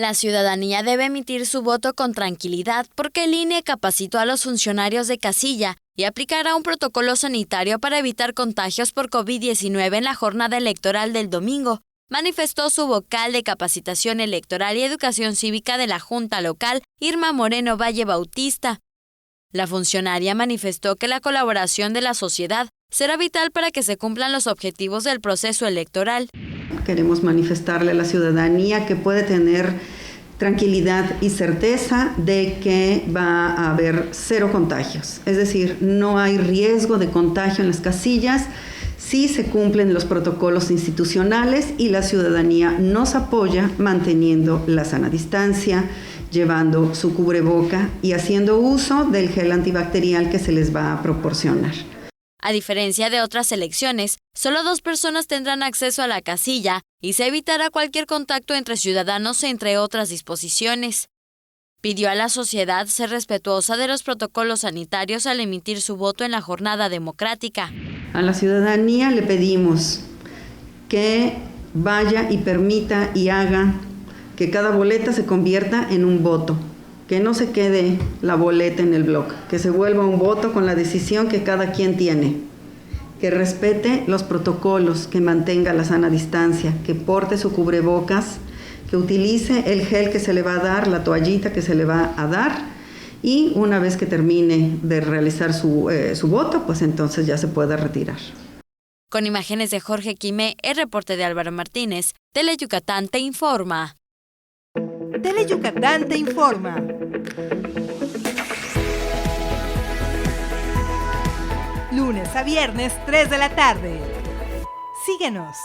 La ciudadanía debe emitir su voto con tranquilidad porque el INE capacitó a los funcionarios de casilla y aplicará un protocolo sanitario para evitar contagios por COVID-19 en la jornada electoral del domingo, manifestó su vocal de Capacitación Electoral y Educación Cívica de la Junta Local, Irma Moreno Valle Bautista. La funcionaria manifestó que la colaboración de la sociedad será vital para que se cumplan los objetivos del proceso electoral. Queremos manifestarle a la ciudadanía que puede tener tranquilidad y certeza de que va a haber 0 contagios. Es decir, no hay riesgo de contagio en las casillas si se cumplen los protocolos institucionales y la ciudadanía nos apoya manteniendo la sana distancia, llevando su cubreboca y haciendo uso del gel antibacterial que se les va a proporcionar. A diferencia de otras elecciones, solo 2 personas tendrán acceso a la casilla y se evitará cualquier contacto entre ciudadanos, entre otras disposiciones. Pidió a la sociedad ser respetuosa de los protocolos sanitarios al emitir su voto en la jornada democrática. A la ciudadanía le pedimos que vaya y permita y haga que cada boleta se convierta en un voto. Que no se quede la boleta en el bloc, que se vuelva un voto con la decisión que cada quien tiene, que respete los protocolos, que mantenga la sana distancia, que porte su cubrebocas, que utilice el gel que se le va a dar, la toallita que se le va a dar, y una vez que termine de realizar su voto, pues entonces ya se puede retirar. Con imágenes de Jorge Quimé, el reporte de Álvaro Martínez, Tele Yucatán te informa. Tele Yucatán te informa. Lunes a viernes, 3 de la tarde. Síguenos.